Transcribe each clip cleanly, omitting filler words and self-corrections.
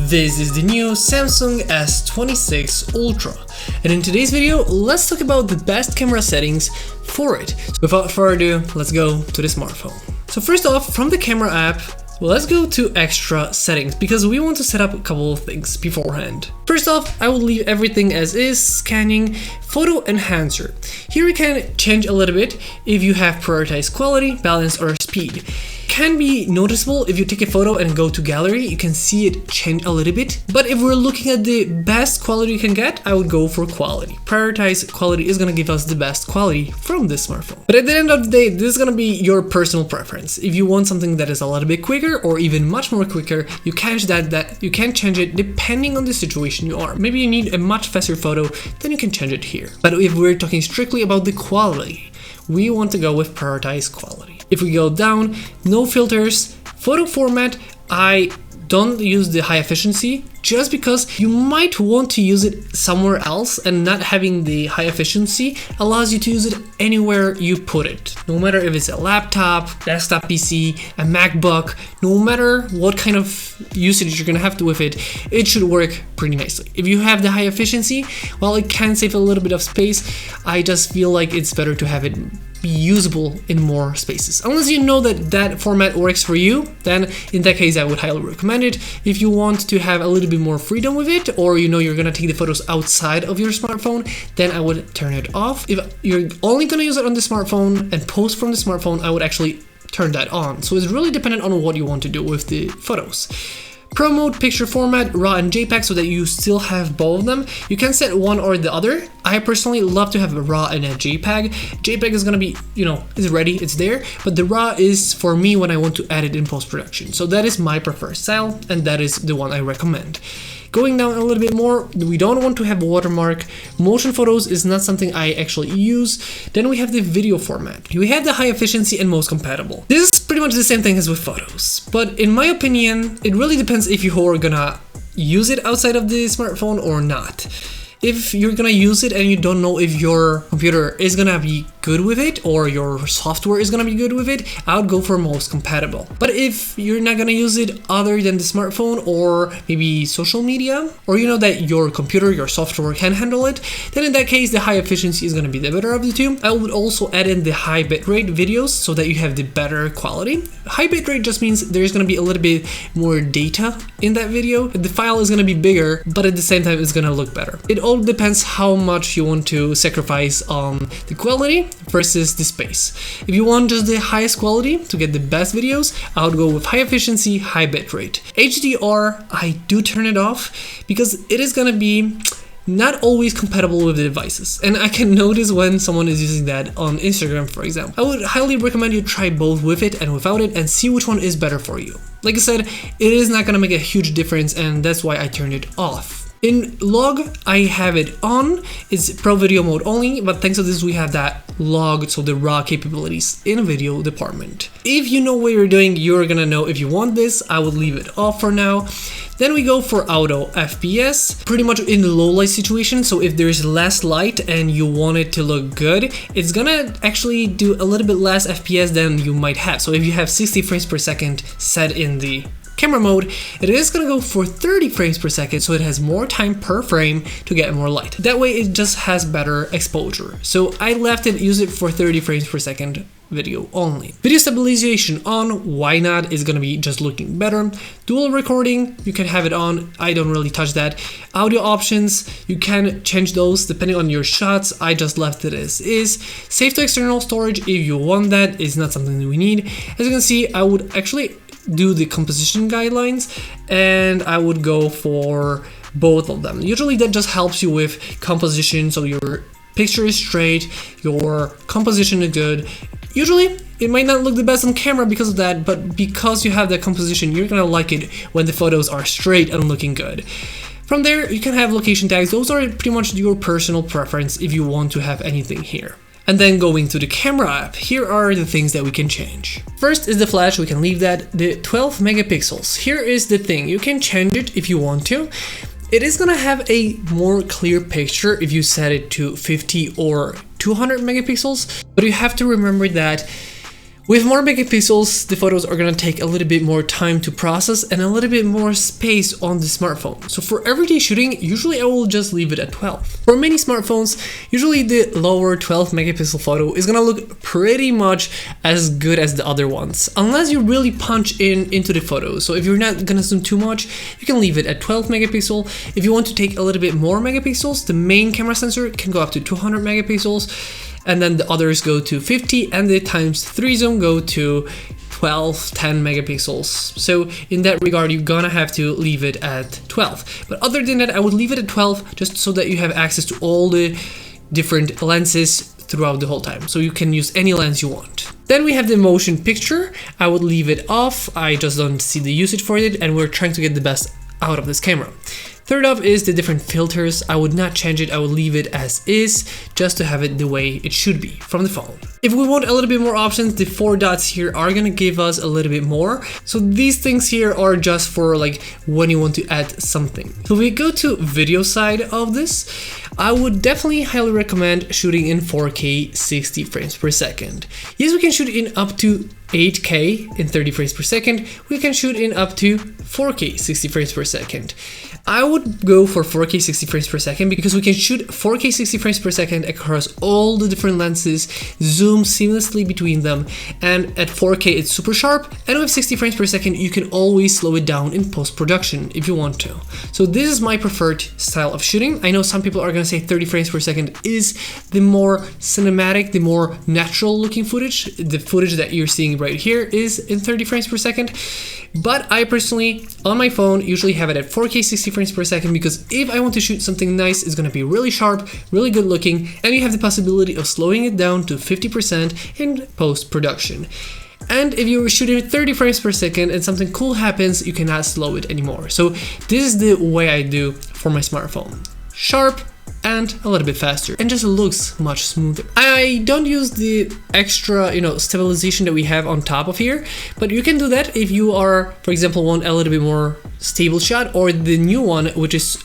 This is the new Samsung S26 Ultra, and in today's video, let's talk about the best camera settings for it. So without further ado, let's go to the smartphone. So first off, from the camera app, let's go to extra settings because we want to set up a couple of things beforehand. First off, I will leave everything as is, scanning, photo enhancer. Here we can change a little bit if you have prioritized quality, balance, or speed. Can be noticeable if you take a photo and go to gallery, you can see it change a little bit. But if we're looking at the best quality you can get, I would go for quality. Prioritized quality is gonna give us the best quality from this smartphone. But at the end of the day, this is gonna be your personal preference. If you want something that is a little bit quicker or even much more quicker, you can change it depending on the situation you are. Maybe you need a much faster photo, then you can change it here. But if we're talking strictly about the quality, we want to go with prioritized quality. If we go down, no filters, photo format, I don't use the high efficiency just because you might want to use it somewhere else, and not having the high efficiency allows you to use it anywhere you put it. No matter if it's a laptop, desktop PC, a MacBook, no matter what kind of usage you're gonna have to with it, it should work pretty nicely. If you have the high efficiency, while it can save a little bit of space, I just feel like it's better to have it be usable in more spaces. Unless you know that that format works for you, then in that case I would highly recommend it. If you want to have a little bit more freedom with it, or you know you're gonna take the photos outside of your smartphone, then I would turn it off. If you're only gonna use it on the smartphone and post from the smartphone, I would actually turn that on. So it's really dependent on what you want to do with the photos. Pro mode, picture format, RAW and JPEG, so that you still have both of them. You can set one or the other. I personally love to have a RAW and a JPEG. JPEG is gonna be, it's ready, it's there, but the RAW is for me when I want to add it in post-production. So that is my preferred style, and that is the one I recommend. Going down a little bit more, we don't want to have a watermark. Motion photos is not something I actually use. Then we have the video format. We have the high efficiency and most compatible. This is pretty much the same thing as with photos, but in my opinion, it really depends if you are gonna use it outside of the smartphone or not. If you're gonna use it and you don't know if your computer is gonna be good with it or your software is gonna be good with it, I would go for most compatible. But if you're not gonna use it other than the smartphone or maybe social media, or you know that your computer, your software can handle it, then in that case the high efficiency is gonna be the better of the two. I would also add in the high bitrate videos so that you have the better quality. High bitrate just means there's gonna be a little bit more data in that video. The file is gonna be bigger, but at the same time it's gonna look better. It all depends how much you want to sacrifice on the quality versus the space. If you want just the highest quality to get the best videos, I would go with high efficiency, high bitrate. HDR, I do turn it off because it is gonna be not always compatible with the devices, and I can notice when someone is using that on Instagram, for example. I would highly recommend you try both with it and without it and see which one is better for you. Like I said, it is not gonna make a huge difference, and that's why I turned it off. In log, I have it on. It's pro video mode only, but thanks to this we have that log, so the raw capabilities in video department. If you know what you're doing, you're gonna know if you want this. I would leave it off for now. Then we go for auto FPS, pretty much in the low light situation. So if there's less light and you want it to look good, it's gonna actually do a little bit less FPS than you might have. So if you have 60 frames per second set in the camera mode, it is gonna go for 30 frames per second, so it has more time per frame to get more light. That way it just has better exposure. So I left it, use it for 30 frames per second video only. Video stabilization on, why not? It's gonna be just looking better. Dual recording, you can have it on, I don't really touch that. Audio options, you can change those depending on your shots, I just left it as is. Save to external storage, if you want that, it's not something that we need. As you can see, I would actually do the composition guidelines, and I would go for both of them. Usually that just helps you with composition, so your picture is straight, your composition is good. Usually it might not look the best on camera because of that, but because you have that composition, you're gonna like it when the photos are straight and looking good. From there, you can have location tags. Those are pretty much your personal preference if you want to have anything here. And then going to the camera app, here are the things that we can change. First is the flash, we can leave that. The 12 megapixels, here is the thing, you can change it if you want to. It is gonna have a more clear picture if you set it to 50 or 200 megapixels, but you have to remember that With more megapixels, the photos are gonna take a little bit more time to process and a little bit more space on the smartphone. So for everyday shooting, usually I will just leave it at 12. For many smartphones, usually the lower 12 megapixel photo is gonna look pretty much as good as the other ones, unless you really punch into the photo. So if you're not gonna zoom too much, you can leave it at 12 megapixel. If you want to take a little bit more megapixels, the main camera sensor can go up to 200 megapixels. And then the others go to 50, and the ×3 zoom go to 12, 10 megapixels. So in that regard, you're gonna have to leave it at 12. But other than that, I would leave it at 12 just so that you have access to all the different lenses throughout the whole time. So you can use any lens you want. Then we have the motion picture. I would leave it off. I just don't see the usage for it, and we're trying to get the best out of this camera. Third up is the different filters. I would not change it, I would leave it as is, just to have it the way it should be from the phone. If we want a little bit more options, the 4 dots here are gonna give us a little bit more. So these things here are just for like when you want to add something. So if we go to video side of this, I would definitely highly recommend shooting in 4K 60 frames per second. Yes, we can shoot in up to 8K in 30 frames per second. We can shoot in up to 4K 60 frames per second. I would go for 4K 60 frames per second because we can shoot 4K 60 frames per second across all the different lenses, zoom seamlessly between them, and at 4K it's super sharp, and with 60 frames per second you can always slow it down in post-production if you want to. So this is my preferred style of shooting. I know some people are gonna say 30 frames per second is the more cinematic, the more natural looking footage. The footage that you're seeing right here is in 30 frames per second, but I personally, on my phone, usually have it at 4K 60 frames per second because if I want to shoot something nice, it's gonna be really sharp, really good looking, and you have the possibility of slowing it down to 50% in post-production. And if you're shooting 30 frames per second and something cool happens, you cannot slow it anymore. So this is the way I do for my smartphone. Sharp and a little bit faster, and just looks much smoother. I don't use the extra, stabilization that we have on top of here, but you can do that if you are, for example, want a little bit more stable shot, or the new one, which is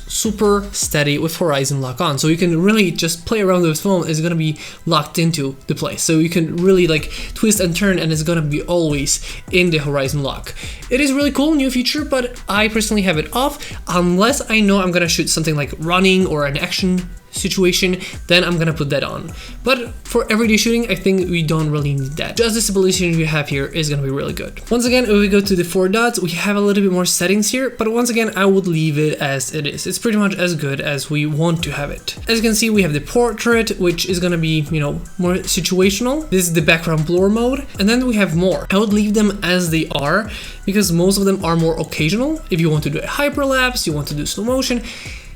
super steady with horizon lock on. So you can really just play around with the phone. It's gonna be locked into the place. So you can really like twist and turn, and it's gonna be always in the horizon lock. It is really cool, new feature, but I personally have it off unless I know I'm gonna shoot something like running or an action situation, then I'm gonna put that on. But for everyday shooting, I think we don't really need that. Just the stabilization you have here is gonna be really good. Once again, if we go to the 4 dots, we have a little bit more settings here, but once again, I would leave it as it is. It's pretty much as good as we want to have it. As you can see, we have the portrait, which is gonna be, more situational. This is the background blur mode, and then we have more. I would leave them as they are because most of them are more occasional. If you want to do a hyperlapse, you want to do slow motion,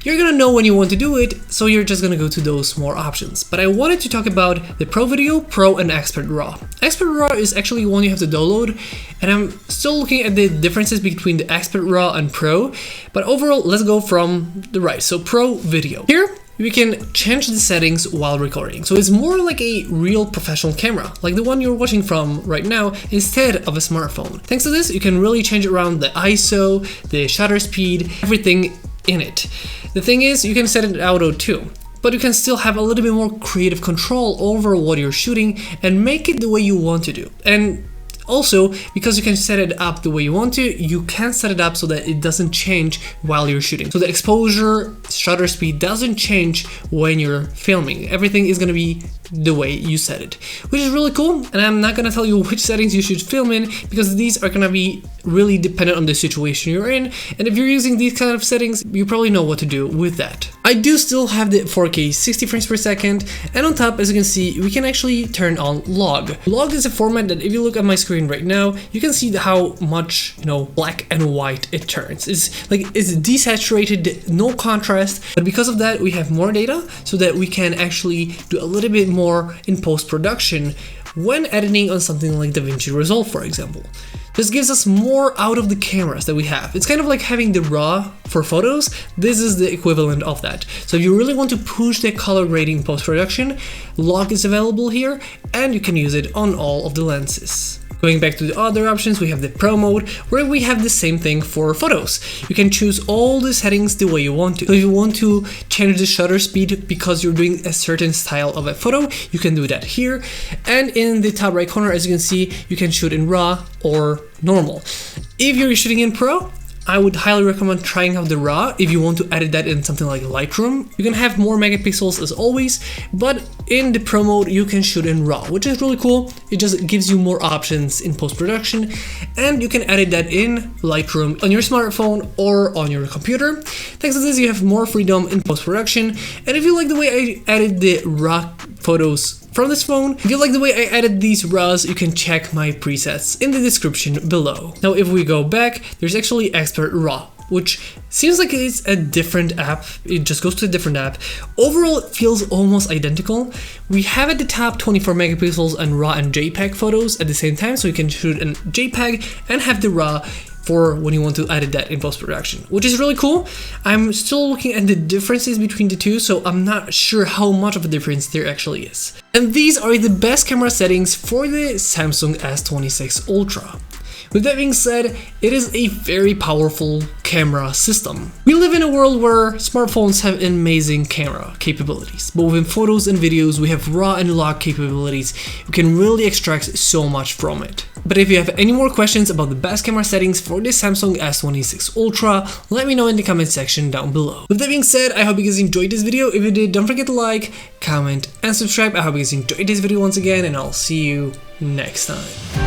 you're gonna know when you want to do it, so you're just gonna go to those more options. But I wanted to talk about the Pro Video, Pro, and Expert RAW. Expert RAW is actually one you have to download, and I'm still looking at the differences between the Expert RAW and Pro, but overall, let's go from the right. So Pro Video. Here, we can change the settings while recording. So it's more like a real professional camera, like the one you're watching from right now, instead of a smartphone. Thanks to this, you can really change around the ISO, the shutter speed, everything in it. The thing is, you can set it auto too, but you can still have a little bit more creative control over what you're shooting and make it the way you want to do. And also, because you can set it up the way you want to, you can set it up so that it doesn't change while you're shooting. So the exposure, shutter speed doesn't change when you're filming. Everything is gonna be the way you set it, which is really cool. And I'm not gonna tell you which settings you should film in because these are gonna be really dependent on the situation you're in. And if you're using these kind of settings, you probably know what to do with that. I do still have the 4K 60 frames per second, and on top, as you can see, we can actually turn on log. Log is a format that if you look at my screen right now, you can see how much, black and white it turns. It's desaturated, no contrast, but because of that, we have more data so that we can actually do a little bit more in post-production when editing on something like DaVinci Resolve, for example. This gives us more out of the cameras that we have. It's kind of like having the RAW for photos. This is the equivalent of that. So if you really want to push the color grading post-production, log is available here, and you can use it on all of the lenses. Going back to the other options, we have the Pro mode, where we have the same thing for photos. You can choose all the settings the way you want to. So if you want to change the shutter speed because you're doing a certain style of a photo, you can do that here. And in the top right corner, as you can see, you can shoot in RAW or normal. If you're shooting in Pro, I would highly recommend trying out the RAW if you want to edit that in something like Lightroom. You can have more megapixels as always, but in the Pro mode you can shoot in RAW, which is really cool. It just gives you more options in post-production, and you can edit that in Lightroom on your smartphone or on your computer. Thanks to this, you have more freedom in post-production. And if you like the way I edit the RAW photos from this phone, if you like the way I edit these RAWs, you can check my presets in the description below. Now if we go back, there's actually Expert RAW, which seems like it's a different app. It just goes to a different app. Overall, it feels almost identical. We have at the top 24 megapixels and RAW and JPEG photos at the same time, so you can shoot in JPEG and have the RAW for when you want to edit that in post-production, which is really cool. I'm still looking at the differences between the two, so I'm not sure how much of a difference there actually is. And these are the best camera settings for the Samsung S26 Ultra. With that being said, it is a very powerful camera system. We live in a world where smartphones have amazing camera capabilities, but within photos and videos we have RAW and log capabilities. You can really extract so much from it. But if you have any more questions about the best camera settings for the Samsung S26 Ultra, let me know in the comment section down below. With that being said, I hope you guys enjoyed this video. If you did, don't forget to like, comment, and subscribe. I hope you guys enjoyed this video once again, and I'll see you next time.